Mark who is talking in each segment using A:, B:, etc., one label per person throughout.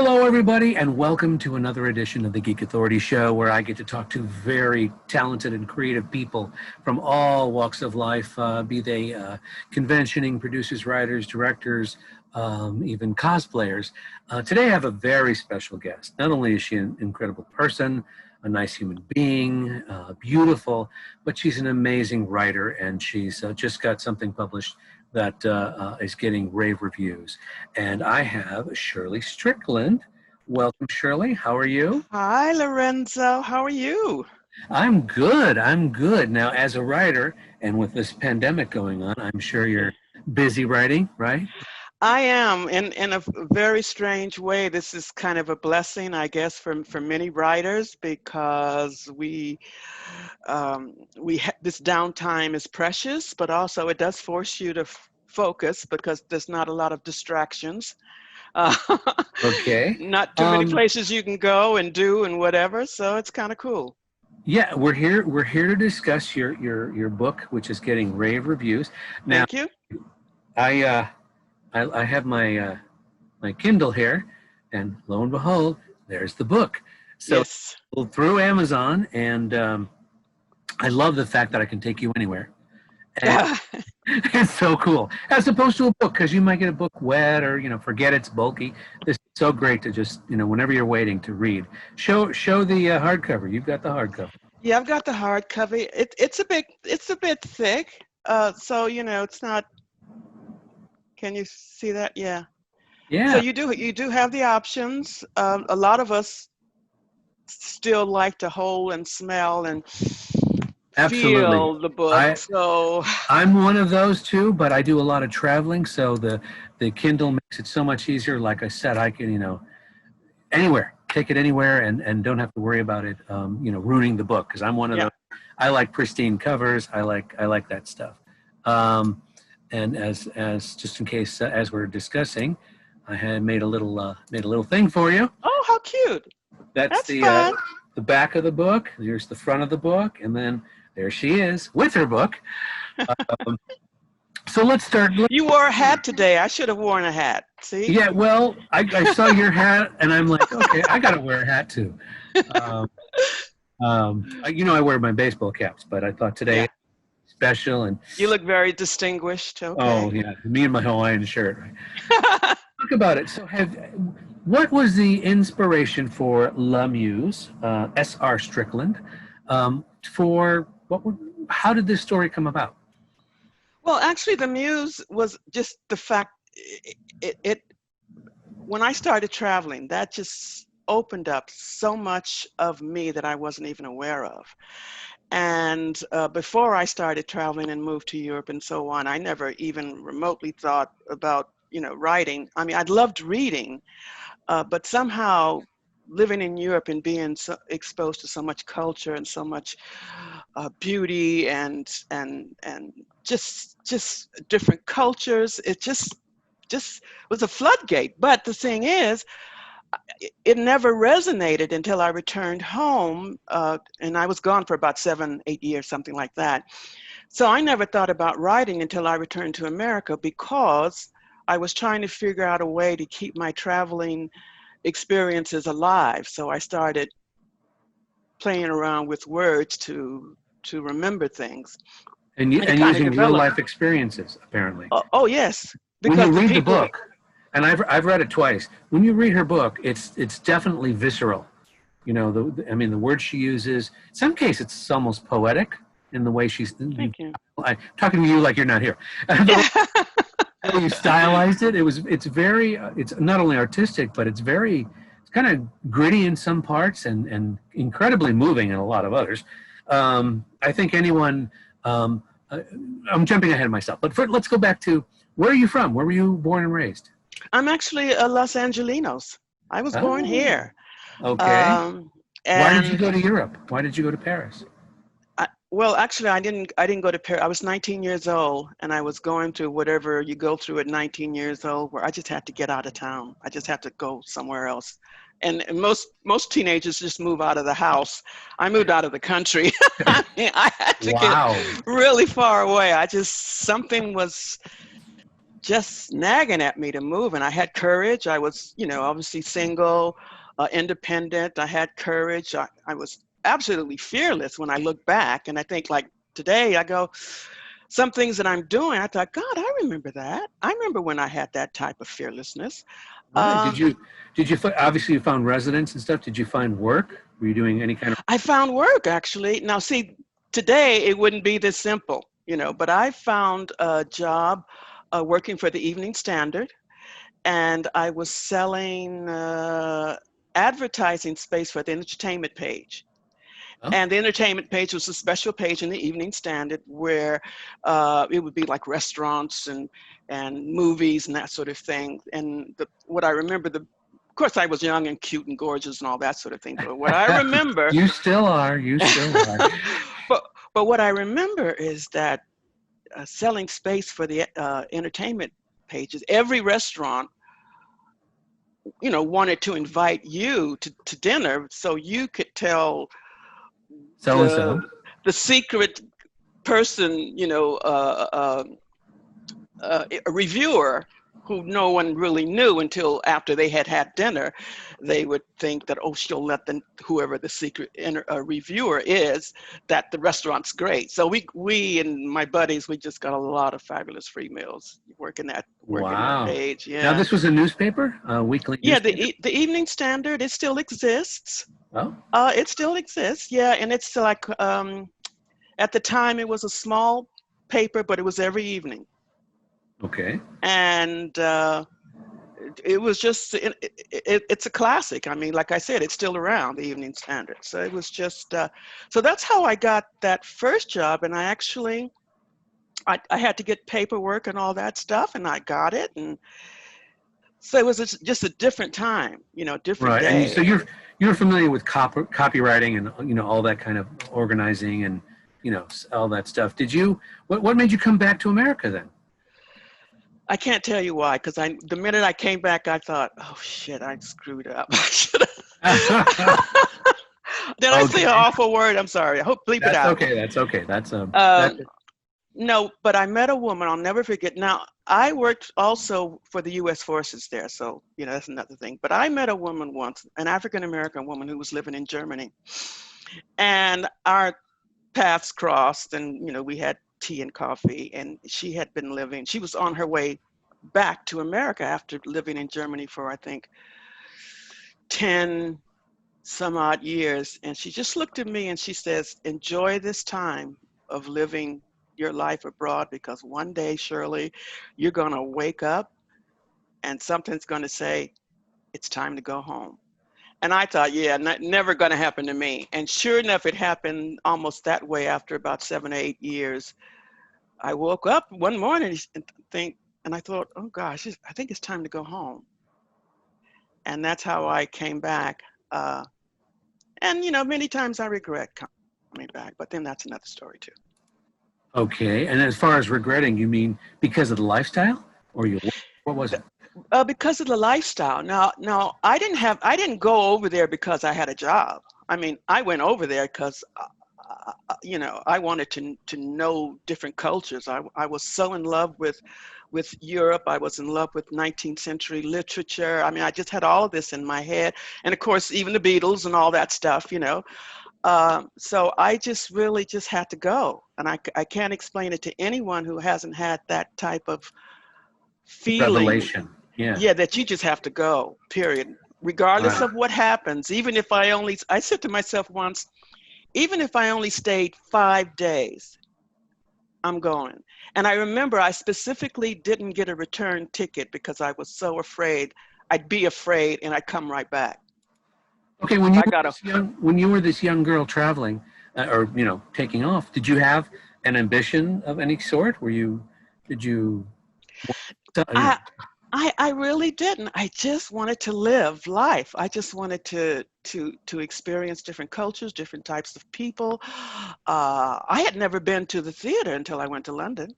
A: Hello, everybody, and welcome to another edition of the Geek Authority Show, where I get to talk to very talented and creative people from all walks of life, be they conventioning, producers, writers, directors, even cosplayers. Today, I have a very special guest. Not only is she an incredible person, a nice human being, beautiful, but she's an amazing writer, and she's just got something published that is getting rave reviews. And I have Shirley Strickland. Welcome, Shirley. How are you?
B: Hi, Lorenzo. How are you?
A: I'm good. I'm good. Now, as a writer, and with this pandemic going on, I'm sure you're busy writing, right?
B: I am in a very strange way. This is kind of a blessing, I guess, for many writers because this downtime is precious, but also it does force you to focus because there's not a lot of distractions. Uh,
A: Okay.
B: Not too many places you can go and do and whatever, so it's kind of cool.
A: Yeah, we're here. We're here to discuss your book, which is getting rave reviews. Now,
B: Thank you.
A: I have my my Kindle here, and lo and behold, there's the book. So
B: Yes.
A: through Amazon, and I love the fact that I can take you anywhere. And it's so cool, as opposed to a book, because you might get a book wet or forget it's bulky. This is so great to just whenever you're waiting to read. Show the hardcover. You've got the hardcover.
B: Yeah, I've got the hardcover. It's a bit thick. So it's not. Can you see that? Yeah.
A: Yeah.
B: So you do have the options. A lot of us still like to hold and smell and
A: Absolutely.
B: feel the book. So
A: I'm one of those too, but I do a lot of traveling, so the Kindle makes it so much easier. Like I said, I can anywhere, take it anywhere, and don't have to worry about it ruining the book, because I'm one of those. I like pristine covers. I like that stuff. And as just in case, as we're discussing, I had made a little thing for you.
B: oh, how cute!
A: That's the
B: fun.
A: the back of the book. Here's the front of the book, and then there she is with her book. So let's start.
B: You wore a hat today. I should have worn a hat. See?
A: Yeah, well, I saw your hat, and I'm like, okay, I got to wear a hat too. I wear my baseball caps, but I thought today special. And
B: you look very distinguished. Okay.
A: Oh yeah, me and my Hawaiian shirt. Talk about it. So, what was the inspiration for La Muse, S.R. Strickland? How did this story come about?
B: Well, actually, the Muse was just the fact. When I started traveling, that just opened up so much of me that I wasn't even aware of. And before I started traveling and moved to Europe and so on, I never even remotely thought about writing. I mean, I'd loved reading, but somehow living in Europe and being so exposed to so much culture and so much beauty and just different cultures, it just was a floodgate. But the thing is, it never resonated until I returned home, and I was gone for about 7, 8 years, something like that. So I never thought about writing until I returned to America, because I was trying to figure out a way to keep my traveling experiences alive. So I started playing around with words to remember things.
A: And using real life experiences, apparently.
B: Oh yes,
A: because when you read the book, and I've read it twice. When you read her book, it's definitely visceral. The words she uses. In some cases, it's almost poetic in the way she's.
B: Thank you.
A: I'm talking to you like you're not here. The way you stylized it. It's not only artistic, but it's kind of gritty in some parts and incredibly moving in a lot of others. I think anyone. I'm jumping ahead of myself, but let's go back to, where are you from? Where were you born and raised?
B: I'm actually a Los Angelinos. I was born here.
A: Okay. Why did you go to Europe? Why did you go to Paris?
B: Well, actually, I didn't go to Paris. I was 19 years old, and I was going through whatever you go through at 19 years old, where I just had to get out of town. I just had to go somewhere else. And most teenagers just move out of the house. I moved out of the country. I had to get really far away. Something was just nagging at me to move. And I had courage. I was, obviously single, independent. I had courage. I was absolutely fearless when I look back. And I think like today I go, some things that I'm doing, I thought, God, I remember that. I remember when I had that type of fearlessness.
A: Right.
B: Um,
A: Obviously you found residence and stuff. Did you find work? Were you doing any kind of?
B: I found work actually. Now, see, today it wouldn't be this simple, but I found a job working for the Evening Standard, and I was selling advertising space for the entertainment page.
A: Oh,
B: And the entertainment page was a special page in the Evening Standard where it would be like restaurants and movies and that sort of thing. And what I remember, of course, I was young and cute and gorgeous and all that sort of thing. But what I remember,
A: you still are. You still are.
B: but but what I remember is that selling space for the entertainment pages, every restaurant, wanted to invite you to dinner so you could tell
A: So and so.
B: the secret person, a reviewer who no one really knew until after they had dinner. They would think that, oh, she'll let whoever the secret reviewer is, that the restaurant's great. So we and my buddies, we just got a lot of fabulous free meals working that
A: Wow.
B: page.
A: Now
B: Yeah.
A: this was a newspaper, a weekly
B: Yeah,
A: newspaper.
B: the Evening Standard, it still exists.
A: Oh,
B: It still exists. Yeah, and it's like at the time it was a small paper, but it was every evening.
A: okay.
B: And it was just it's a classic. I mean, like I said, it's still around, the Evening Standard. So it was just so that's how I got that first job. And I had to get paperwork and all that stuff, and I got it. And so it was just a different time, different
A: Right. And so
B: day.
A: you're familiar with copywriting and all that kind of organizing and all that stuff. What made you come back to America then?
B: I can't tell you why, because the minute I came back, I thought, oh shit, I screwed up. I should have. Did I say an
A: Okay.
B: awful word? I'm sorry. I hope bleep it
A: That's
B: out.
A: okay. That's okay. That's
B: Um, no, but I met a woman. I'll never forget. Now, I worked also for the U.S. forces there, so that's another thing. But I met a woman once, an African American woman who was living in Germany, and our paths crossed, and we had tea and coffee. And she was on her way back to America after living in Germany for I think 10 some odd years. And she just looked at me and she says, enjoy this time of living your life abroad, because one day, Shirley, you're going to wake up and something's going to say, it's time to go home. And I thought, yeah, never going to happen to me. And sure enough, it happened almost that way after about 7 or 8 years. I woke up one morning and I thought, oh gosh, I think it's time to go home. And that's how I came back. And many times I regret coming back, but then that's another story too.
A: okay. And as far as regretting, you mean because of the lifestyle, or what was it?
B: Because of the lifestyle. Now I didn't go over there because I had a job. I mean, I went over there because I wanted to know different cultures. I was so in love with Europe. I was in love with 19th century literature. I mean, I just had all of this in my head. And of course, even the Beatles and all that stuff, So I just really just had to go. And I can't explain it to anyone who hasn't had that type of feeling.
A: Revelation. Yeah.
B: Yeah, that you just have to go, period. Regardless
A: Right.
B: of what happens, even if I said to myself once, even if I only stayed 5 days, I'm going. And I remember I specifically didn't get a return ticket because I was so afraid. I'd be afraid and I'd come right back.
A: Okay.
B: I got a
A: When you were this young girl traveling, or taking off, did you have an ambition of any sort? Did you?
B: I, I really didn't. I just wanted to live life. I just wanted to experience different cultures, different types of people. I had never been to the theater until I went to London.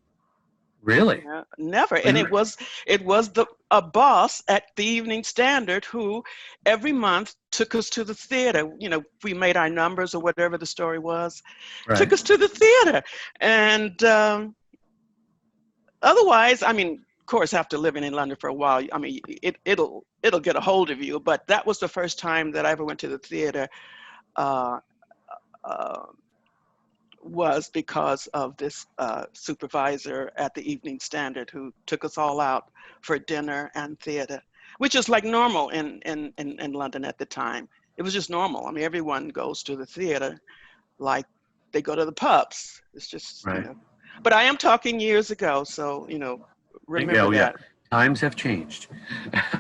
A: Really?
B: Yeah, never.
A: So
B: And it was a boss at the Evening Standard who every month took us to the theater. We made our numbers or whatever the story was,
A: right.
B: took us to the theater. And otherwise, I mean, of course, after living in London for a while, I mean, it'll get a hold of you. But that was the first time that I ever went to the theater. Uh, uh, was because of this supervisor at the Evening Standard who took us all out for dinner and theater, which is like normal in London at the time. It was just normal. I mean, everyone goes to the theater like they go to the pubs. It's just,
A: Right.
B: but I am talking years ago, so, remember
A: Oh, yeah.
B: that.
A: Times have changed.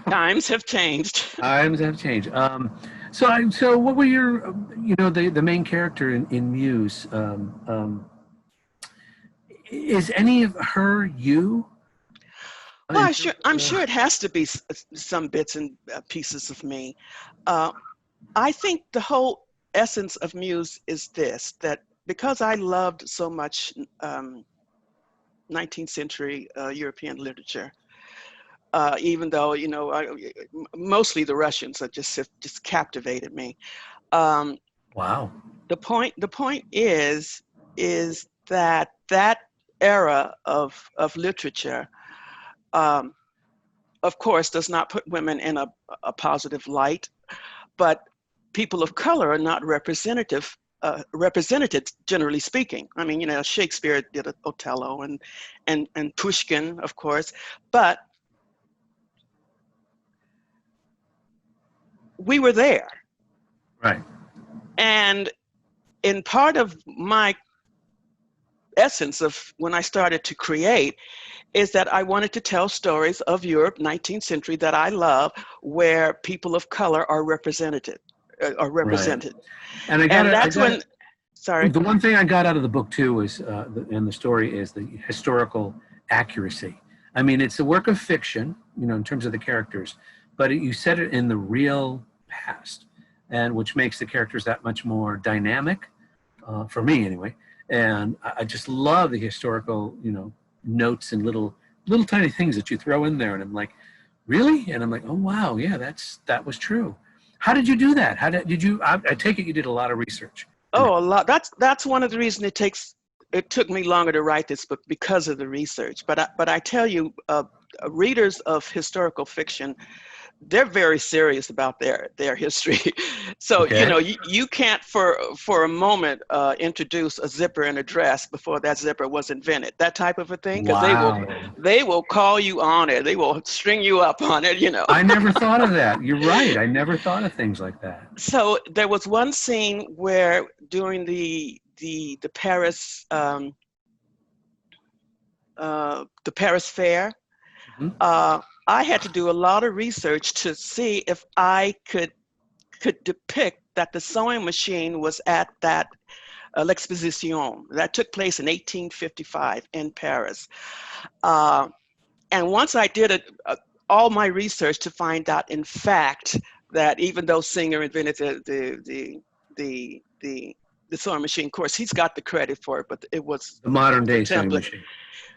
B: Times have changed.
A: Times have changed. So what were your, the main character in Muse? Is any of her you?
B: Well, I'm sure it has to be some bits and pieces of me. I think the whole essence of Muse is this, that because I loved so much 19th century European literature, even though, mostly the Russians have just captivated me.
A: Wow.
B: The point is that era of literature, of course, does not put women in a positive light, but people of color are not represented, generally speaking. I mean, Shakespeare did Othello and Pushkin, of course, but we were there.
A: Right.
B: And in part of my essence of when I started to create is that I wanted to tell stories of Europe, 19th century, that I love, where people of color are represented.
A: Right.
B: And that's when, sorry.
A: The one thing I got out of the book too is, and the story is the historical accuracy. I mean, it's a work of fiction, in terms of the characters, but you set it in the real past, and which makes the characters that much more dynamic, for me anyway. And I just love the historical, notes and little tiny things that you throw in there, and I'm like, really? And I'm like, oh wow, yeah, that was true. How did you do that? Did you? I take it you did a lot of research.
B: Oh, a lot. That's one of the reasons it took me longer to write this book, because of the research. But I tell you, readers of historical fiction, they're very serious about their history. So,
A: Okay.
B: you can't for a moment introduce a zipper in a dress before that zipper was invented, that type of a thing, because
A: Wow.
B: they will call you on it. They will string you up on it,
A: I never thought of that. You're right. I never thought of things like that.
B: So there was one scene where during the Paris the Paris Fair,
A: Mm-hmm.
B: I had to do a lot of research to see if I could depict that the sewing machine was at that l'exposition that took place in 1855 in Paris. And once I did all my research to find out, in fact, that even though Singer invented the sewing machine, of course, he's got the credit for it, but it was
A: The modern
B: the
A: day sewing
B: template.
A: machine.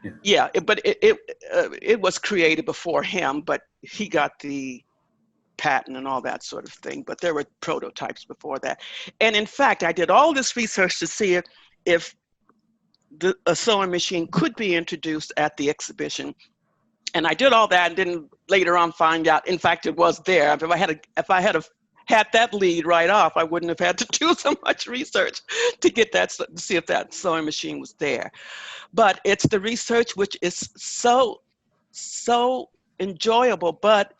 A: Yeah.
B: Yeah, but it was created before him, but he got the patent and all that sort of thing. But there were prototypes before that. And in fact, I did all this research to see if a sewing machine could be introduced at the exhibition. And I did all that, and then later on find out, in fact, it was there. If I had that lead right off, I wouldn't have had to do so much research to get that, to see if that sewing machine was there. But it's the research which is so enjoyable, but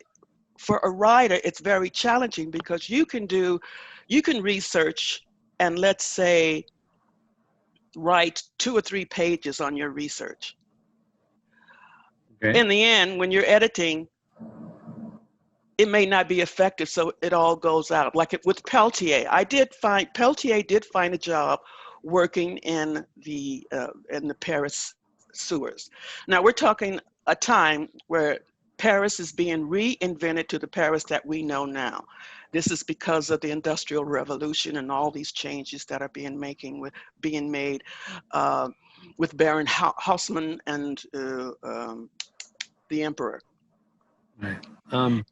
B: for a writer, it's very challenging, because you can research and, let's say, write 2 or 3 pages on your research.
A: Okay.
B: In the end, when you're editing, it may not be effective, so it all goes out. Like with Peltier, Peltier did find a job working in the Paris sewers. Now we're talking a time where Paris is being reinvented to the Paris that we know now. This is because of the Industrial Revolution and all these changes that are being made with Baron Haussmann and the Emperor.
A: Right.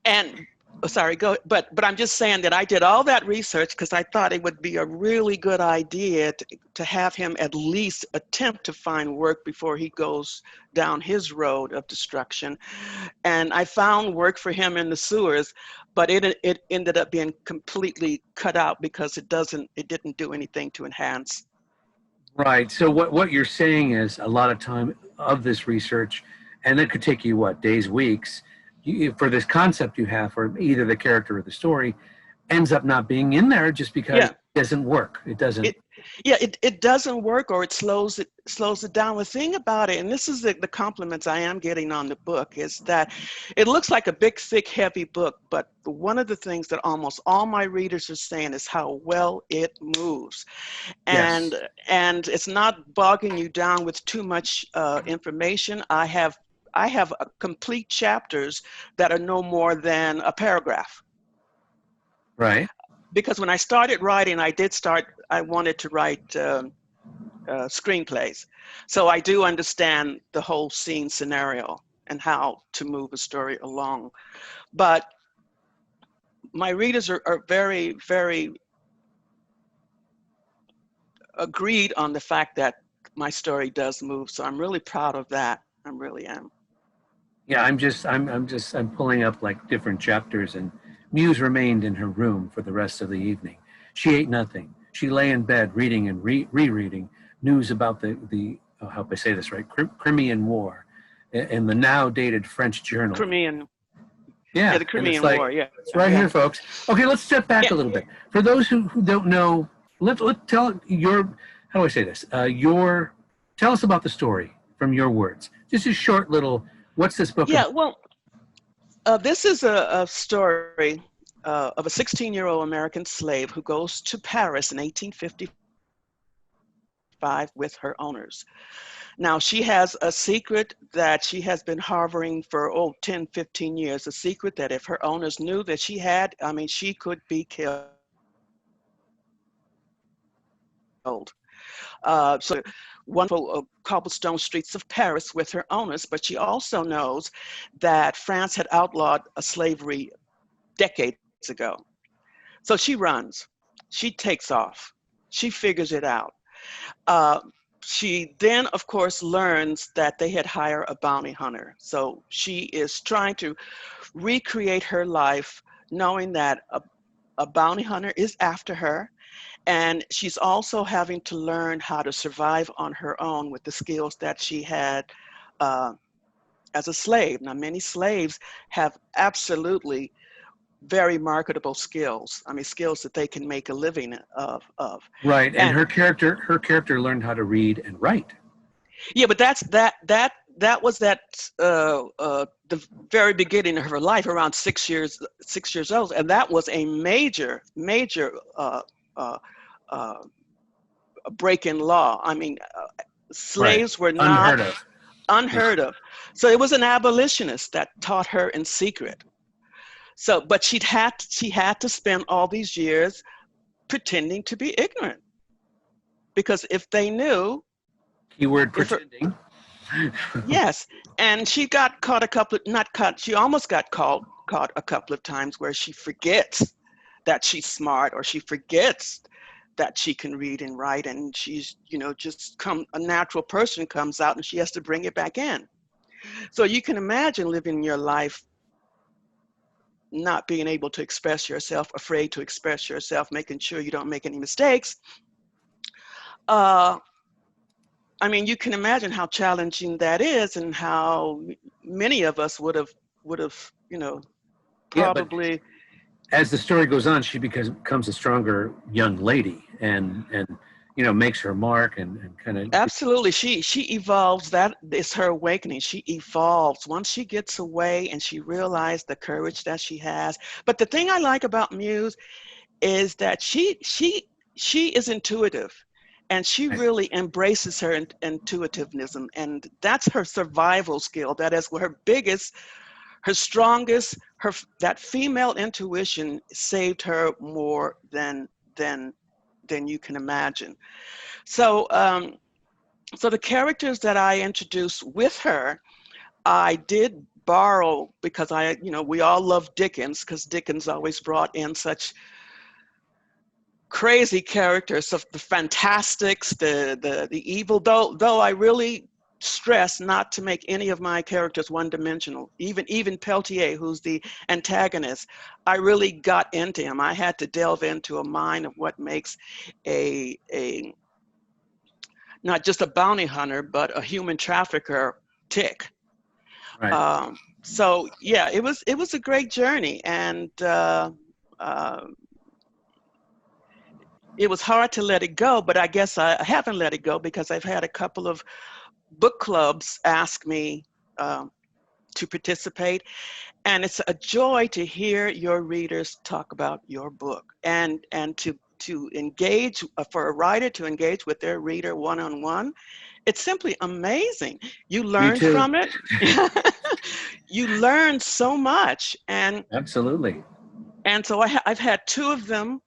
B: And Oh, sorry, go. But I'm just saying that I did all that research because I thought it would be a really good idea to have him at least attempt to find work before he goes down his road of destruction. And I found work for him in the sewers, but it ended up being completely cut out because it didn't do anything to enhance.
A: Right. So what you're saying is a lot of time of this research, and it could take you what, days, weeks, for this concept you have for either the character or the story, ends up not being in there just because
B: Yeah.
A: it doesn't work. It doesn't.
B: It it doesn't work, or it slows it down. The thing about it, and this is the compliments I am getting on the book, is that it looks like a big, thick, heavy book, but one of the things that almost all my readers are saying is how well it moves.
A: Yes.
B: and and it's not bogging you down with too much information. I have complete chapters that are no more than a paragraph,
A: Right.
B: because when I started writing, I wanted to write screenplays. So I do understand the whole scene scenario and how to move a story along. But my readers are very, very agreed on the fact that my story does move. So I'm really proud of that. I really am.
A: Yeah. I'm pulling up like different chapters, and Muse remained in her room for the rest of the evening. She ate nothing. She lay in bed reading and rereading news about the I hope I say this right, Crimean War, in the now dated French journal.
B: Crimean, yeah,
A: Yeah,
B: the
A: and it's
B: Crimean
A: like
B: War, yeah,
A: it's right
B: yeah,
A: here, folks. Okay, let's step back
B: yeah,
A: a little bit. For those who don't know, let tell your how do I say this? Your tell us about the story from your words. Just a short little. What's this book
B: yeah.
A: about?
B: Well, this is a story of a 16-year-old American slave who goes to Paris in 1855 with her owners. Now, she has a secret that she has been harboring for, 10, 15 years, a secret that if her owners knew that she had, I mean, she could be killed. So wonderful cobblestone streets of Paris with her owners, but she also knows that France had outlawed slavery decades ago. So she runs, she takes off, she figures it out. Uh, she then, of course, learns that they had hired a bounty hunter. So she is trying to recreate her life, knowing that a bounty hunter is after her. And she's also having to learn how to survive on her own with the skills that she had uh, as a slave. Now, many slaves have absolutely very marketable skills. I mean, skills that they can make a living of.
A: Right, and
B: And
A: her character learned how to read and write.
B: yeah, but that was the very beginning of her life, around 6 years old, and that was a major uh, uh, break in law. I mean,
A: Right,
B: slaves were not
A: unheard of. Yeah.
B: unheard of. So it was an abolitionist that taught her in secret. So, but she had to spend all these years pretending to be ignorant, because if they knew,
A: Keyword
B: if her,
A: pretending.
B: yes, and she got caught a couple of, not caught, she almost got caught a couple of times where she forgets that she's smart, or she forgets that she can read and write, and she's, just a natural person comes out and she has to bring it back in. So you can imagine living your life not being able to express yourself, afraid to express yourself, making sure you don't make any mistakes. Uh, I mean, you can imagine how challenging that is, and how many of us would have,
A: Yeah, but
B: probably.
A: as the story goes on, she becomes a stronger young lady, and makes her mark, and kind of.
B: Absolutely. She evolves. That is her awakening. She evolves once she gets away and she realized the courage that she has. But the thing I like about Muse is that she is intuitive, and she really embraces her intuitivism, and that's her survival skill. That is her biggest, her strongest, that female intuition saved her more than you can imagine. So so the characters that I introduced with her, I did borrow, because we all love Dickens, because Dickens always brought in such crazy characters of the fantastics, the evil, though I really stress not to make any of my characters one-dimensional. Even Peltier, who's the antagonist, I really got into him. I had to delve into a mind of what makes a not just a bounty hunter, but a human trafficker tick.
A: Right.
B: So yeah, it was a great journey, and it was hard to let it go, but I guess I haven't let it go, because I've had a couple of book clubs ask me to participate. And it's a joy to hear your readers talk about your book, and to engage, for a writer to engage with their reader one-on-one. It's simply amazing. You
A: Me
B: learn
A: too.
B: from it. You learn so much.
A: Absolutely.
B: And so I've had two of them,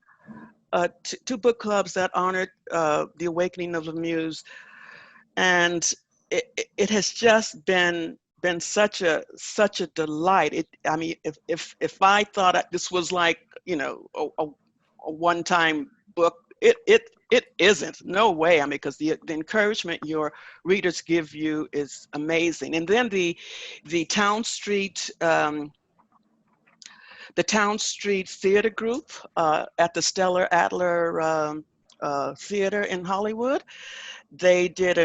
B: two book clubs that honored the Awakening of La Muse, and it has just been such a delight. I mean, if I thought this was like a one-time book, it isn't. No way. I mean, because the encouragement your readers give you is amazing. And then the Town Street. The Town Street Theater Group at the Stellar Adler Theater in Hollywood. They did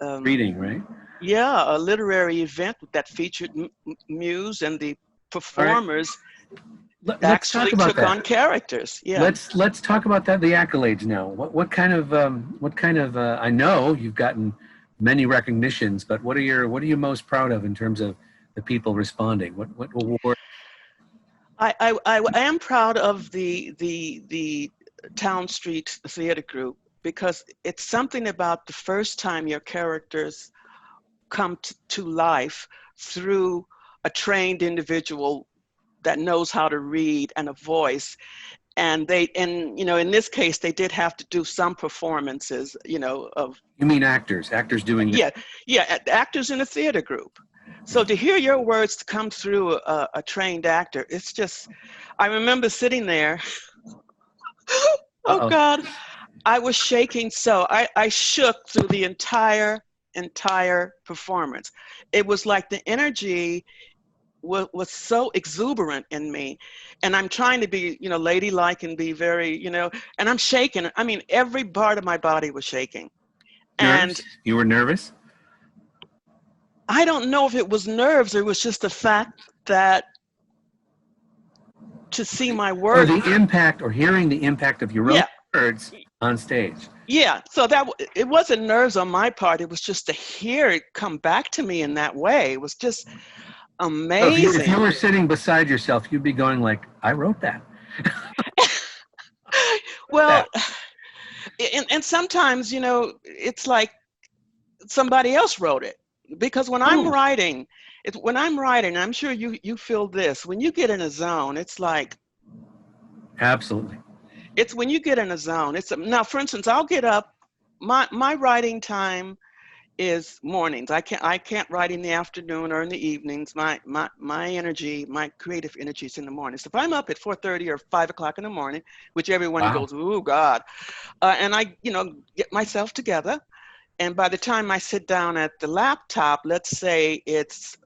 A: Reading, right?
B: a literary event that featured Muse, and the
A: All right.
B: performers
A: Let's talk
B: actually
A: about
B: took on
A: that.
B: characters. Yeah.
A: Let's talk about that. The accolades now. What kind of I know you've gotten many recognitions, but what are you most proud of in terms of the people responding? What award?
B: I am proud of the Town Street Theater Group, because it's something about the first time your characters come to life through a trained individual that knows how to read, and a voice. And in this case, they did have to do some performances, of,
A: You mean actors doing this?
B: yeah, actors in a theater group. So to hear your words come through a trained actor, it's just, I remember sitting there, oh
A: Uh-oh.
B: God, I was shaking. So I shook through the entire performance. It was like the energy was so exuberant in me, and I'm trying to be, ladylike, and be very, and I'm shaking. I mean, every part of my body was shaking. And
A: Nerves? You were nervous?
B: I don't know if it was nerves, or it was just the fact that to see my
A: Or
B: words.
A: the impact, or hearing the impact of your own
B: Yeah.
A: words on stage.
B: Yeah. So it wasn't nerves on my part. It was just to hear it come back to me in that way. It was just
A: So if you
B: amazing.
A: were sitting beside yourself, you'd be going like, I wrote that.
B: Well, and sometimes, it's like somebody else wrote it, because when I'm
A: Oh,
B: writing, I'm sure you feel this. When you get in a zone, it's like,
A: absolutely.
B: it's when you get in a zone. Now, for instance, I'll get up. My writing time is mornings. I can't write in the afternoon or in the evenings. My energy, my creative energy is in the mornings. If I'm up at 4:30 or 5 o'clock in the morning, which everyone
A: Wow.
B: goes, oh God, and I get myself together, and by the time I sit down at the laptop, let's say it's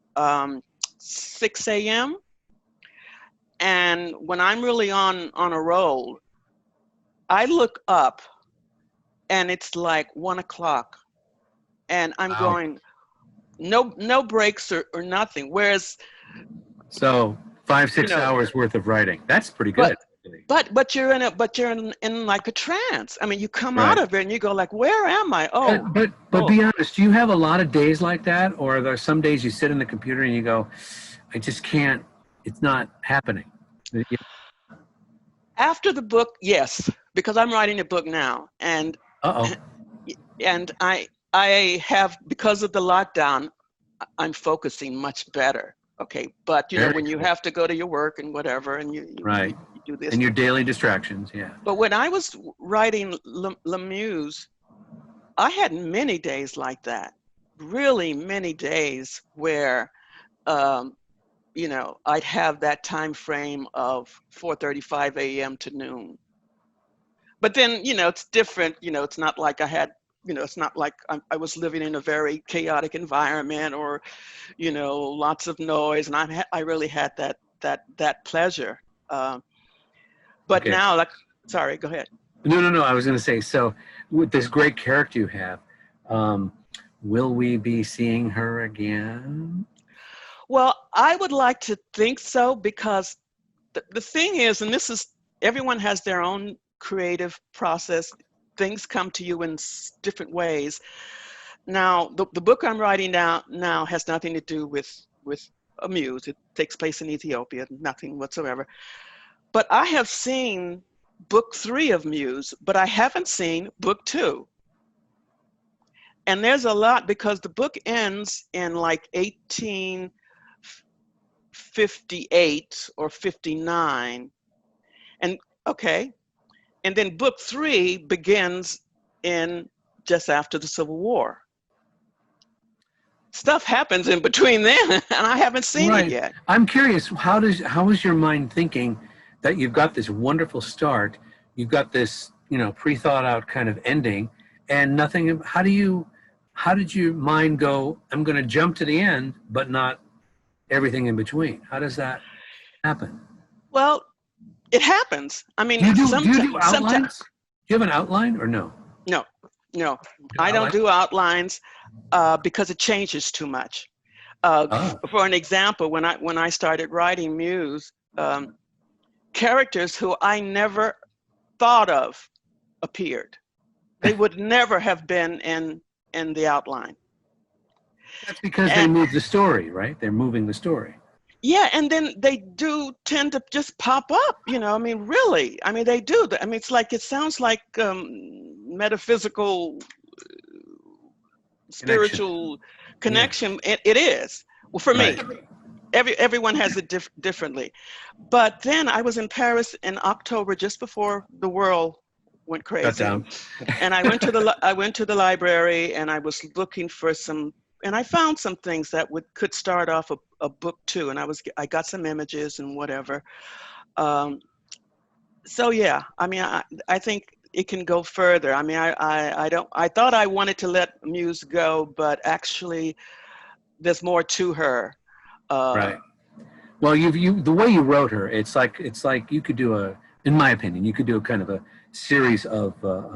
B: 6 a.m. And when I'm really on a roll, I look up and it's like 1 o'clock, and I'm
A: Wow.
B: going, no breaks or nothing. Whereas,
A: So 5-6
B: you know,
A: hours worth of writing. That's pretty
B: but
A: good.
B: but you're in like a trance. I mean, you come out
A: Right.
B: of it and you go like, where am I? Oh,
A: But be honest, do you have a lot of days like that? Or are there some days you sit in the computer and you go, I just can't, it's not happening?
B: after the book, yes, because I'm writing a book now, and
A: Uh-oh.
B: I have, because of the lockdown, I'm focusing much better. Okay, but
A: Very
B: when you
A: cool.
B: have to go to your work and whatever, and
A: Right.
B: you do this.
A: And your daily distractions, yeah.
B: But when I was writing La Muse, I had many days like that, really many days where you know, I'd have that time frame of 4:35 a.m. to noon. But then, you know, it's different. You know, it's not like I had, you know, it's not like I was living in a very chaotic environment or, you know, lots of noise. And I really had that pleasure. But
A: Okay.
B: now, like, sorry, go ahead.
A: No. I was going to say, so with this great character you have, um, will we be seeing her again?
B: Well, I would like to think so because the thing is, and this is, everyone has their own creative process. Things come to you in different ways. Now, the book I'm writing now has nothing to do with a muse. It takes place in Ethiopia, nothing whatsoever. But I have seen book 3 of Muse, but I haven't seen book 2. And there's a lot because the book ends in like 1858 or 59. And okay, and then book 3 begins in just after the Civil War. Stuff happens in between then, and I haven't seen it
A: Right.
B: yet.
A: I'm curious, how is your mind thinking that you've got this wonderful start, you've got this, you know, pre-thought out kind of ending, and nothing, how did your mind go, I'm going to jump to the end, but not everything in between? How does that happen?
B: Well, it happens. I mean,
A: Do you
B: sometimes,
A: do outlines? Do you have an outline or no?
B: no, no,
A: Do
B: I don't
A: outline?
B: do outlines because it changes too much.
A: Oh,
B: For an example, when I started writing Muse, characters who I never thought of appeared. They would never have been in the outline.
A: that's because they
B: And
A: move the story, right? They're moving the story.
B: yeah, and then they do tend to just pop up, you know. I mean, really, I mean, they do. I mean, it's like, it sounds like metaphysical,
A: Connection.
B: spiritual
A: Yeah.
B: connection. It is. Well, for
A: Right.
B: me, everyone has it differently. But then I was in Paris in October, just before the world went
A: Shut
B: crazy,
A: down.
B: and I went to the library and I was looking for some, and I found some things that could start off a book 2, and I got some images and whatever. Um, so yeah, I mean, I think it can go further. I mean, I don't, I thought I wanted to let Muse go, but actually there's more to her.
A: Right. Well, the way you wrote her, it's like you could do in my opinion, you could do a kind of a series of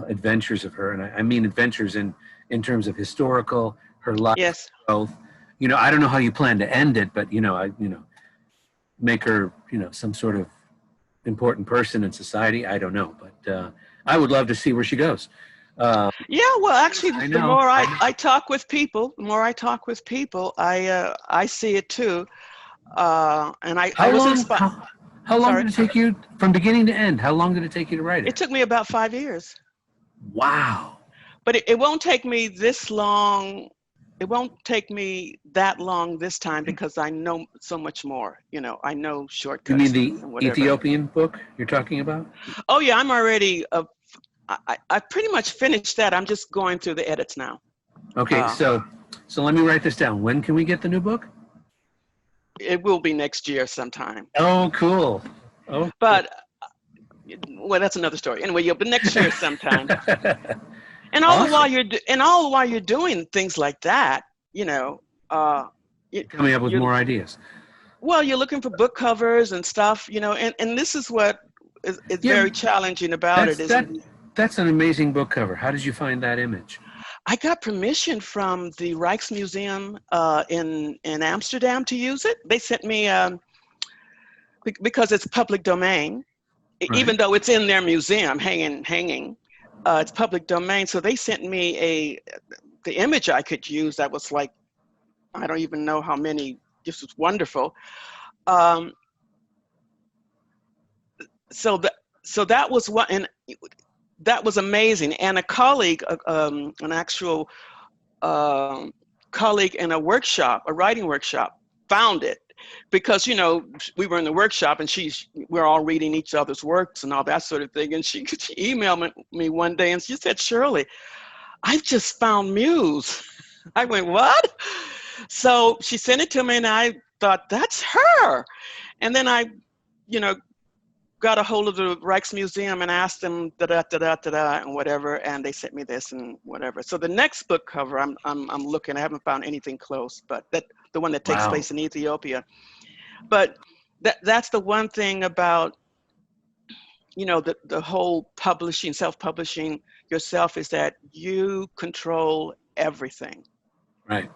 A: adventures of her, and I mean adventures in terms of historical, her life
B: Yes.
A: growth. You know, I don't know how you plan to end it, but make her, some sort of important person in society. I don't know, but I would love to see where she goes.
B: Yeah, well, actually,
A: I
B: the
A: know.
B: more I talk with people, the more I talk with people, I see it too. And I
A: How
B: was
A: long?
B: inspired.
A: How long
B: Sorry,
A: did it take you from beginning to end? How long did it take you to write
B: it
A: it?
B: took me about 5 years,
A: Wow.
B: but it won't take me this long. It won't take me that long this time because I know so much more. You know, I know
A: You mean
B: shortcuts
A: the
B: and whatever.
A: Ethiopian book you're talking about?
B: Oh yeah, I'm already. I pretty much finished that. I'm just going through the edits now.
A: Okay,
B: Uh,
A: so let me write this down. When can we get the new book?
B: it will be next year sometime.
A: Oh, cool. Oh, cool.
B: But well, that's another story. Anyway, yeah, but next year sometime. And
A: Awesome.
B: all the while you're doing things like that, you know, you,
A: Coming up with
B: you're
A: more ideas.
B: well, you're looking for book covers and stuff, you know, and this is what is
A: Yeah,
B: very challenging about it
A: that's
B: is
A: that. That's an amazing book cover. How did you find that image?
B: I got permission from the Rijksmuseum in Amsterdam to use it. They sent me because it's public domain,
A: Right.
B: even though it's in their museum hanging. It's public domain, so they sent me the image I could use that was like, I don't even know how many. This was wonderful. Um, so that that was what, and that was amazing. And a colleague, an actual colleague in a workshop, a writing workshop, found it because we were in the workshop and we're all reading each other's works and all that sort of thing. And she emailed me one day and she said, "Shirley, I've just found Muse." I went, "What?" So she sent it to me and I thought, that's her. And then I, you know, got a hold of the Rijksmuseum and asked them da-da-da-da-da-da and whatever, and they sent me this and whatever. So the next book cover, I'm looking, I haven't found anything close, but the one that takes
A: Wow.
B: place in Ethiopia. But that's the one thing about, you know, the whole publishing, self-publishing yourself, is that you control everything.
A: Right.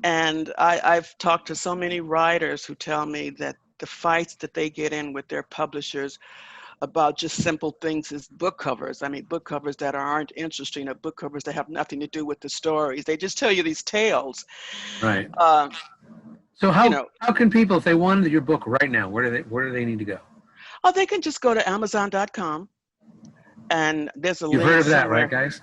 B: And I've talked to so many writers who tell me that the fights that they get in with their publishers about just simple things as book covers. I mean, book covers that aren't interesting, or book covers that have nothing to do with the stories. They just tell you these tales.
A: Right.
B: Uh,
A: So
B: you
A: how
B: know,
A: can people, if they wanted your book right now, where do they need to go?
B: oh, they can just go to Amazon.com, and there's a
A: You've heard
B: link
A: of that, right,
B: somewhere.
A: guys?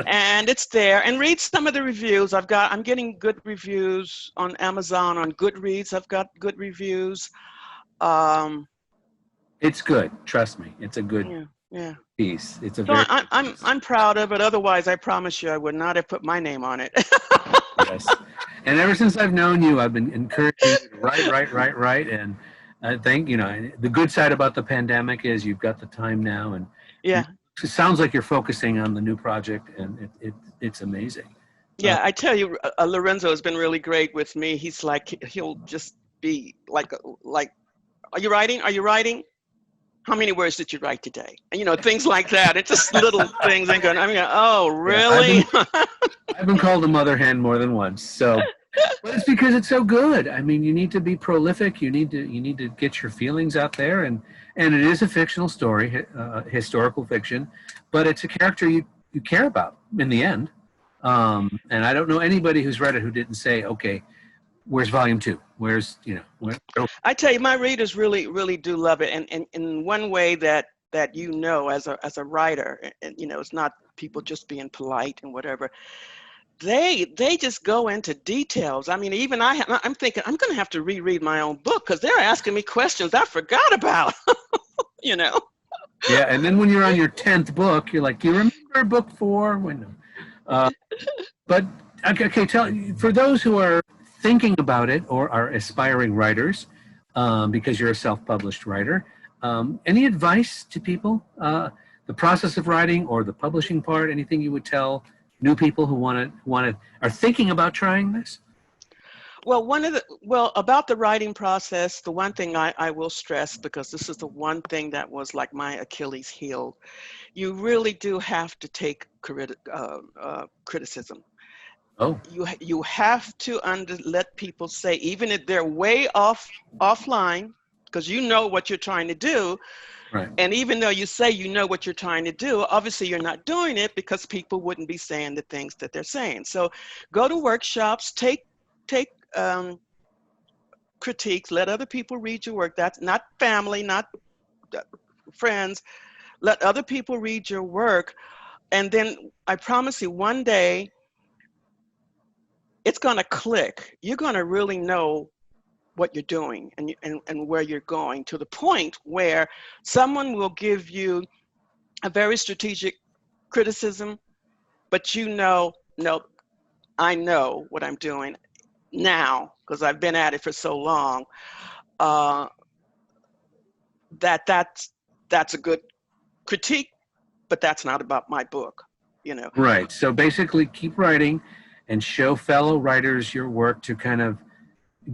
B: And it's there, and read some of the reviews. I'm getting good reviews on Amazon, on Goodreads. I've got good reviews.
A: It's good. Trust me, it's a good
B: Yeah.
A: piece. It's a
B: So
A: very
B: I'm proud of it. Otherwise, I promise you, I would not have put my name on it.
A: yes. And ever since I've known you, I've been encouraging you to write. And I think, you know, the good side about the pandemic is you've got the time now, and
B: Yeah.
A: it sounds like you're focusing on the new project, and it's amazing.
B: Yeah, I tell you, Lorenzo has been really great with me. He's like, he'll just be like, are you writing? Are you writing? How many words did you write today? And, you know, things like that. It's just little things. And going, I'm going, oh, really?
A: Yeah, I've been called a mother hen more than once. So, but it's because it's so good. I mean, you need to be prolific. You need to get your feelings out there, and it is a fictional story, historical fiction, but it's a character you care about in the end. And I don't know anybody who's read it who didn't say, okay, where's volume 2? Where's, you know,
B: I tell you, my readers really, really do love it. And in one way that you know, as a writer, and you know, it's not people just being polite and whatever. They just go into details. I mean, even I'm thinking I'm going to have to reread my own book because they're asking me questions I forgot about. You know.
A: Yeah, and then when you're on your 10th book, you're like, do you remember book 4? When, but okay, for those who are thinking about it or are aspiring writers, because you're a self-published writer, any advice to people? The process of writing or the publishing part? Anything you would tell new people who are thinking about trying this?
B: Well, about the writing process, the one thing I will stress, because this is the one thing that was like my Achilles heel, you really do have to take criticism.
A: Oh,
B: You have to let people say, even if they're way offline, because you know what you're trying to do.
A: right.
B: And even though you say you know what you're trying to do, obviously you're not doing it because people wouldn't be saying the things that they're saying. So go to workshops, take critiques, let other people read your work. That's not family, not friends. Let other people read your work. And then I promise you, one day it's going to click. You're going to really know what you're doing and where you're going, to the point where someone will give you a very strategic criticism, but you know, no, I know what I'm doing now because I've been at it for so long. That's a good critique, but that's not about my book, you know.
A: Right. So basically, keep writing and show fellow writers your work to kind of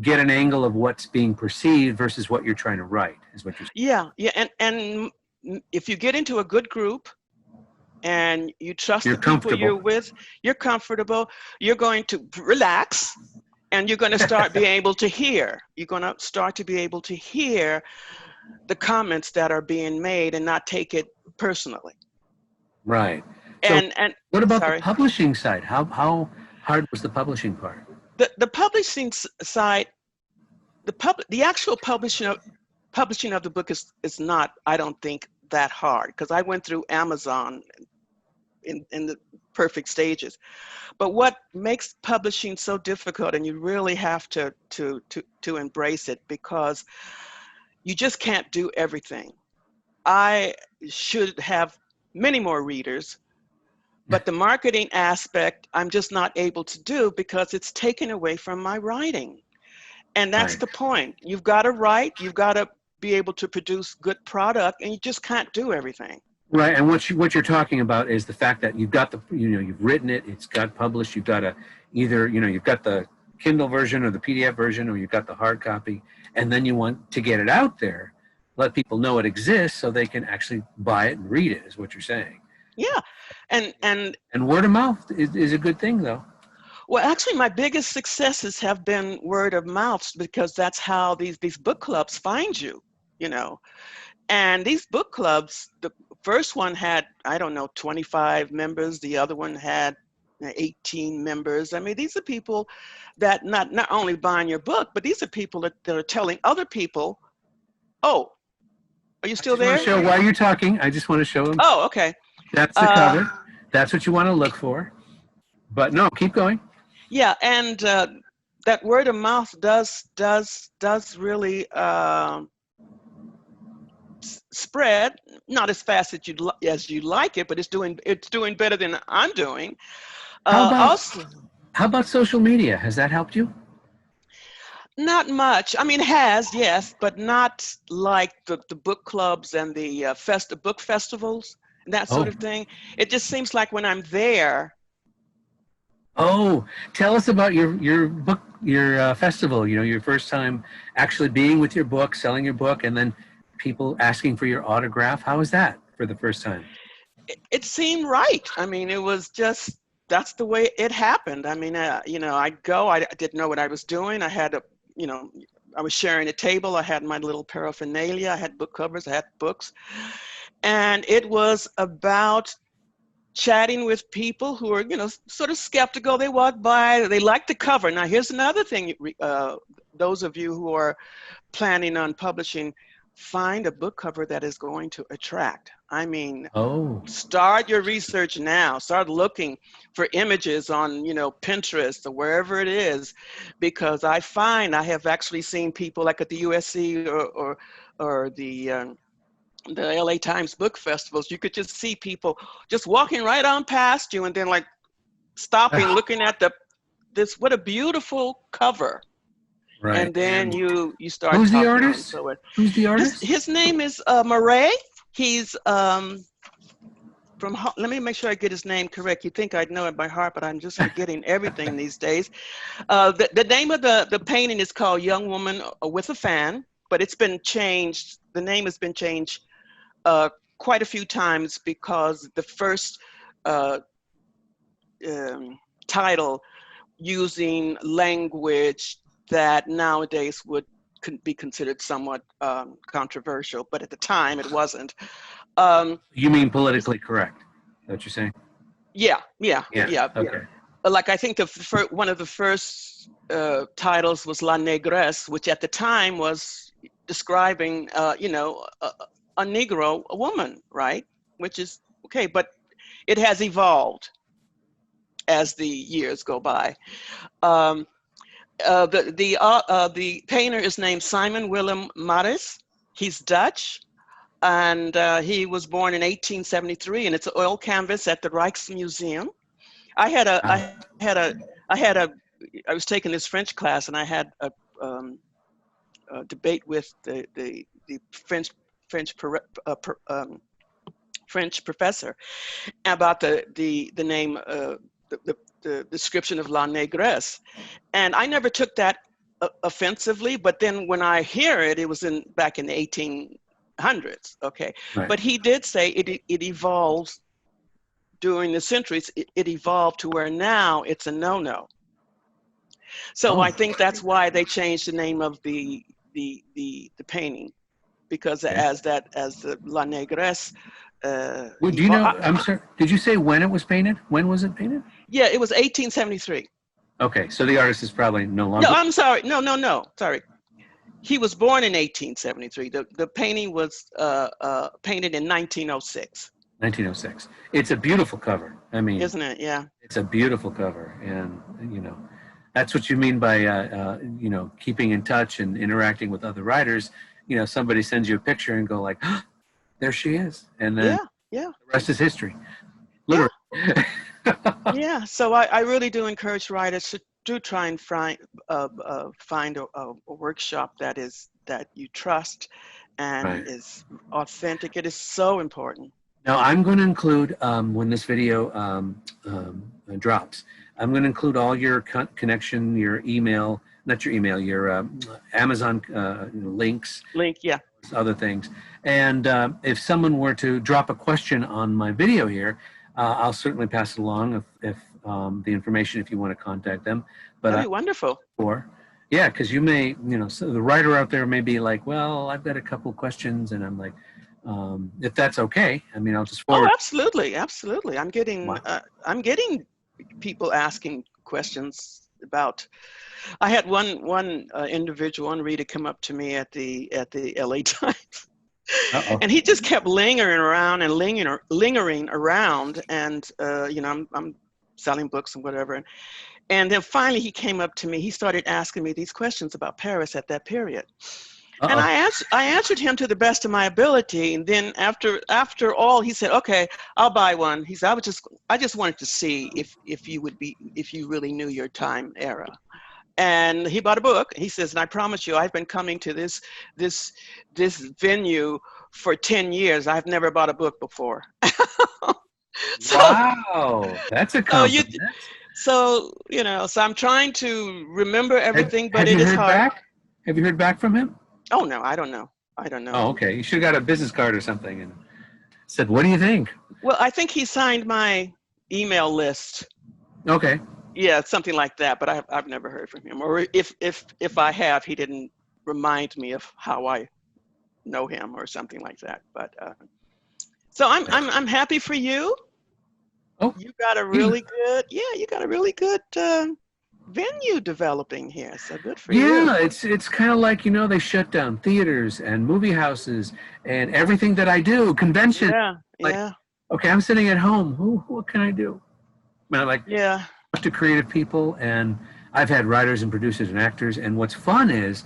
A: get an angle of what's being perceived versus what you're trying to write, is what you're saying.
B: Yeah, and if you get into a good group and you trust
A: You're
B: the people you're
A: comfortable.
B: with, you're comfortable, you're going to relax, and you're going to start being able to hear. You're going to start to be able to hear the comments that are being made and not take it personally.
A: Right. So
B: And
A: what about the
B: sorry,
A: publishing side? How hard was the publishing part?
B: the publishing side, the actual publishing of the book is not, I don't think, that hard, because I went through Amazon in the perfect stages. But what makes publishing so difficult, and you really have to embrace it, because you just can't do everything. I should have many more readers, but the marketing aspect I'm just not able to do because it's taken away from my writing. And that's
A: Right.
B: the point. You've got to write, you've got to be able to produce good product, and you just can't do everything.
A: Right, and what you're talking about is the fact that you've got the, you've written it, it's got published, you've got a, either, you've got the Kindle version or the PDF version, or you've got the hard copy, and then you want to get it out there, let people know it exists so they can actually buy it and read it, is what you're saying.
B: Yeah. And
A: And word of mouth is a good thing, though.
B: well, actually, my biggest successes have been word of mouth, because that's how these book clubs find you, you know. And these book clubs, the first one had, I don't know, 25 members. The other one had 18 members. I mean, these are people that not only buying your book, but these are people that are telling other people, oh, are you
A: I
B: still
A: just want to
B: there?
A: show, while you're talking, I just want to show them.
B: Oh, okay.
A: That's the cover. That's what you want to look for. But no, keep going.
B: Yeah, and that word of mouth does really spread, not as fast as you like it, but it's doing better than I'm doing.
A: How about
B: Also,
A: how about social media? Has that helped you?
B: not much. I mean, it has, yes, but not like the book clubs and the book festivals and that sort
A: Oh,
B: of thing. It just seems like when I'm there.
A: oh, tell us about your book, your festival. Your first time actually being with your book, selling your book, and then people asking for your autograph. How was that for the first time?
B: It seemed right. I mean, it was just, that's the way it happened. I mean, I'd go, I didn't know what I was doing. I had you know, I was sharing a table. I had my little paraphernalia. I had book covers, I had books. And it was about chatting with people who are, sort of skeptical. They walk by, they like the cover. Now, here's another thing, those of you who are planning on publishing, find a book cover that is going to attract. I mean,
A: Oh,
B: start your research now. Start looking for images on, Pinterest or wherever it is, because I find I have actually seen people like at the USC or the LA Times book festivals. You could just see people just walking right on past you and then like stopping, looking at this, what a beautiful cover.
A: right.
B: And then
A: And
B: you start
A: who's the
B: talking on.
A: artist?
B: So
A: Who's the artist?
B: his name is Murray. He's let me make sure I get his name correct. You think I'd know it by heart, but I'm just forgetting everything these days. The name of the painting is called Young Woman with a Fan, but it's been changed. The name has been changed quite a few times, because the first title using language that nowadays would be considered somewhat controversial, but at the time it wasn't.
A: You mean politically correct? Is that what you're saying?
B: Yeah.
A: Okay.
B: Like, I think one of the first titles was La Negresse, which at the time was describing, a Negro, a woman, right? Which is okay, but it has evolved as the years go by. The painter is named Simon Willem Maris. He's Dutch, and he was born in 1873, and it's an oil canvas at the Rijksmuseum. I was taking this French class, and I had a debate with the French professor about the name, the description of La Negresse, and I never took that offensively. But then when I hear it, it was back in the 1800s. Okay,
A: Right.
B: but he did say it evolves during the centuries. It evolved to where now it's a no-no. So
A: Oh.
B: I think that's why they changed the name of the painting, because
A: Okay.
B: as the La Negresse.
A: Well, do you know? I'm sorry. Did you say when it was painted? When was it painted?
B: Yeah, it was 1873.
A: Okay, so the artist is probably no
B: No,
A: longer.
B: I'm sorry. No. Sorry. He was born in 1873. The painting was painted in 1906.
A: 1906. It's a beautiful cover. I mean,
B: Isn't it? Yeah.
A: it's a beautiful cover, and that's what you mean by keeping in touch and interacting with other writers. Somebody sends you a picture and go like, oh, there she is, and then
B: Yeah.
A: the rest is history. Literally.
B: Yeah. So I really do encourage writers do try and find a workshop that you trust and
A: Right.
B: is authentic. It is so important.
A: Now, I'm going to include, when this video drops, I'm going to include all your connection, your email, not your email, your Amazon links,
B: Link, yeah.
A: other things. And if someone were to drop a question on my video here, I'll certainly pass it along if the information, if you want to contact them. But
B: That'd be wonderful.
A: yeah, because you may, so the writer out there may be like, well, I've got a couple questions, and I'm like, if that's okay, I mean, I'll just
B: Oh,
A: forward.
B: absolutely, absolutely. I'm getting people asking questions about. I had one individual, one reader, come up to me at the LA Times,
A: Uh-oh.
B: and he just kept lingering around and lingering around, and I'm selling books and whatever, and then finally he came up to me. He started asking me these questions about Paris at that period. And
A: Uh-oh.
B: I answered him to the best of my ability. And then after all, he said, "Okay, I'll buy one." He said, I just wanted to see if you really knew your time era." And he bought a book. He says, "And I promise you, I've been coming to this venue for 10 years. I've never bought a book before." So
A: Wow, that's a
B: so you
A: compliment.
B: so so I'm trying to remember everything, but
A: Have
B: it
A: you
B: is
A: heard
B: hard.
A: back? Have you heard back from him?
B: Oh no, I don't know. I don't know.
A: Oh, okay. You should have got a business card or something and said, "What do you think?"
B: Well, I think he signed my email list.
A: Okay.
B: Yeah, something like that. But I've never heard from him. Or if I have, he didn't remind me of how I know him or something like that. But so I'm happy for you.
A: Oh,
B: You got a really good venue developing here. So good for you.
A: yeah. It's kind of like, they shut down theaters and movie houses and everything that I do, conventions.
B: Yeah,
A: Like,
B: yeah,
A: okay, I'm sitting at home. What can I do? I like
B: yeah.
A: talk to creative people, and I've had writers and producers and actors. And what's fun is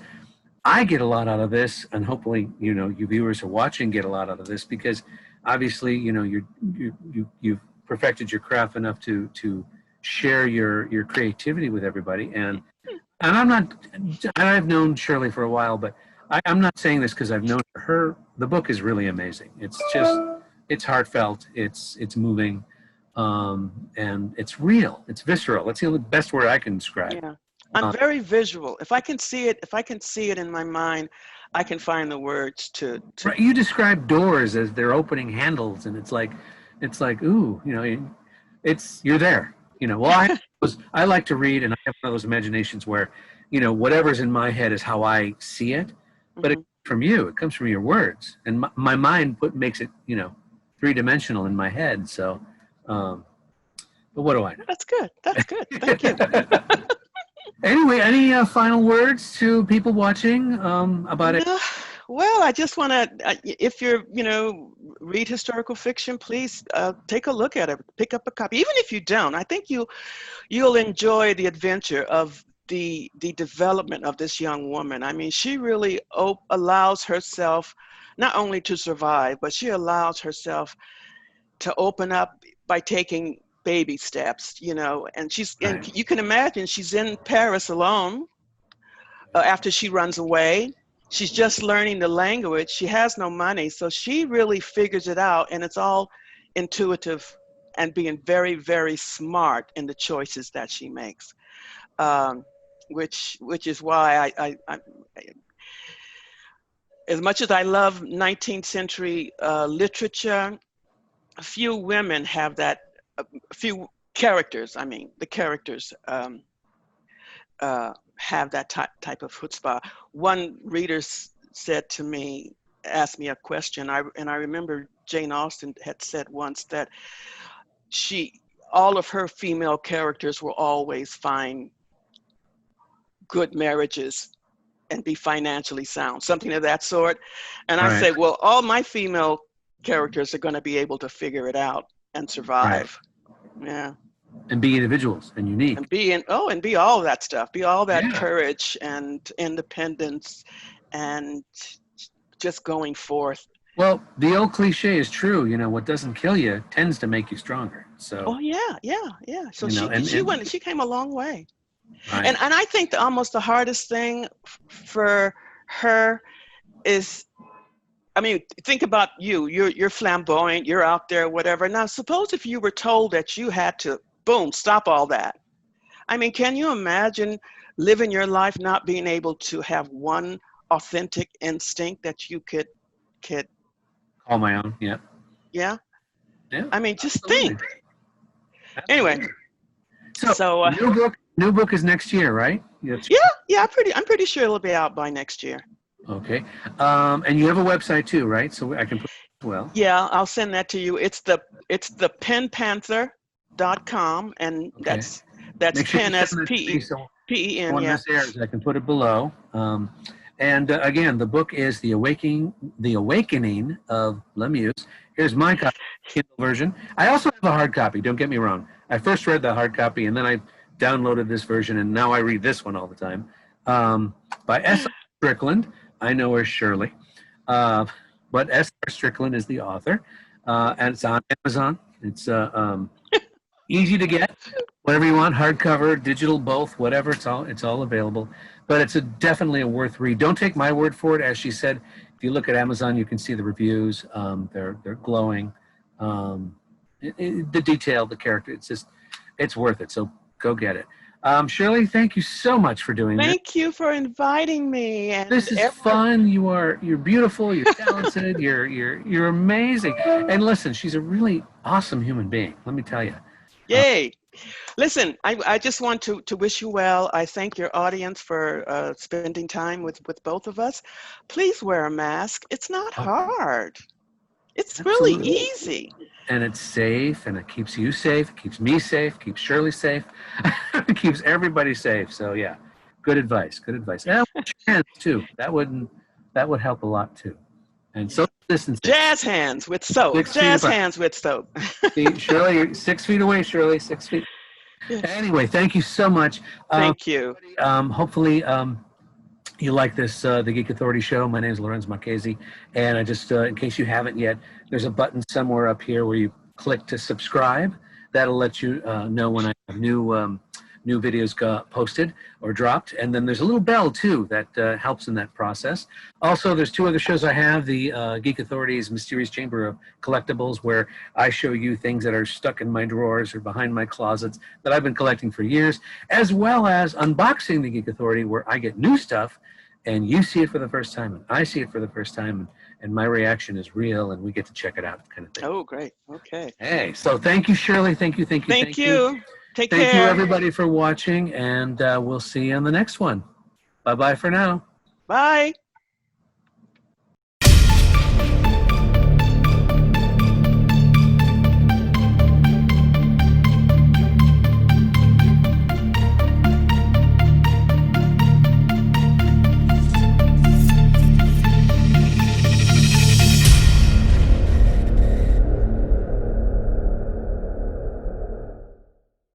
A: I get a lot out of this, and hopefully, you viewers are watching get a lot out of this, because obviously, you've perfected your craft enough to share your creativity with everybody. And I'm not, and I've known Shirley for a while, but I'm not saying this because I've known her. The book is really amazing. It's heartfelt. It's moving. And it's real. It's visceral. That's the best word I can describe.
B: Yeah. I'm very visual. If I can see it in my mind, I can find the words to
A: Right, you describe doors as they're opening handles, and it's like, ooh, you're there. Well, I like to read, and I have one of those imaginations where, whatever's in my head is how I see it, but it comes from you. It comes from your words, and my mind makes it, three-dimensional in my head. So, but what do I know?
B: That's good. That's good. Thank you.
A: Anyway, any final words to people watching about it?
B: Well, I just want to, if you're, read historical fiction, please take a look at it. Pick up a copy. Even if you don't, I think you'll enjoy the adventure of the development of this young woman. I mean, she really allows herself not only to survive, but she allows herself to open up by taking baby steps, and and you can imagine she's in Paris alone after she runs away. She's just learning the language. She has no money, so she really figures it out, and it's all intuitive and being very, very smart in the choices that she makes, which is why I as much as I love 19th century literature, a few women have that. A few characters, the characters have that type of chutzpah. One reader asked me a question, and I remember Jane Austen had said once that all of her female characters will always find good marriages and be financially sound, something of that sort. And I said, well, all my female characters are going to be able to figure it out and survive. Yeah.
A: And be individuals and unique.
B: And be all that stuff. Be all that courage and independence and just going forth.
A: Well, the old cliche is true. What doesn't kill you tends to make you stronger. So.
B: Oh yeah. So she came a long way.
A: Right.
B: And I think almost the hardest thing for her is, I mean, think about you. You're flamboyant. You're out there, whatever. Now, suppose if you were told that you had to, boom, stop all that. I mean, can you imagine living your life not being able to have one authentic instinct that you could,
A: Call my own. Yeah.
B: yeah?
A: Yeah.
B: I mean, just
A: Absolutely.
B: think. Anyway,
A: Absolutely. So
B: so
A: new book is next year, right?
B: yeah, I'm pretty sure it'll be out by next year.
A: Okay. And you have a website too, right? So I can put it as well.
B: Yeah, I'll send that to you. It's the penpanther.com, and
A: Okay.
B: that's
A: Make sure you
B: pen as
A: send that to me so
B: P-E-N,
A: when
B: yeah.
A: this airs, I can put it below. And again, the book is The Awakening of La Muse. Here's my copy, Kindle version. I also have a hard copy. Don't get me wrong. I first read the hard copy, and then I downloaded this version, and now I read this one all the time. By S.R. Strickland. I know her Shirley, but S.R. Strickland is the author, and it's on Amazon. It's easy to get. Whatever you want, hardcover, digital, both, whatever. It's all available. But it's definitely a worth read. Don't take my word for it. As she said, if you look at Amazon, you can see the reviews. They're glowing. The detail, the character, it's worth it. So go get it. Shirley, thank you so much for doing this.
B: Thank you for inviting me. And
A: this is fun. You're beautiful. You're talented. You're amazing. And listen, she's a really awesome human being. Let me tell you.
B: Yay. Listen, I just want to wish you well. I thank your audience for spending time with both of us. Please wear a mask. It's not hard. It's
A: Absolutely.
B: really easy.
A: And it's safe, and it keeps you safe, it keeps me safe, keeps Shirley safe, it keeps everybody safe. So yeah, good advice, good advice. And wash your hands too. That would help a lot too. And social distancing.
B: Jazz hands with soap. Jazz hands with soap.
A: See, Shirley, you're 6 feet away, Shirley, 6 feet. Yes. Anyway, thank you so much.
B: Thank you.
A: Hopefully, you like this, the Geek Authority show. My name is Lorenzo Marchessi, and I just, in case you haven't yet, there's a button somewhere up here where you click to subscribe. That'll let you know when I have new videos posted or dropped. And then there's a little bell, too, that helps in that process. Also, there's 2 other shows I have, the Geek Authority's Mysterious Chamber of Collectibles, where I show you things that are stuck in my drawers or behind my closets that I've been collecting for years, as well as Unboxing the Geek Authority, where I get new stuff, and you see it for the first time, and I see it for the first time, and my reaction is real, and we get to check it out, kind of thing.
B: Oh, great. Okay.
A: Hey, so thank you, Shirley. Thank you.
B: Thank you. Take care.
A: Thank you, everybody, for watching, and we'll see you on the next one. Bye-bye for now.
B: Bye.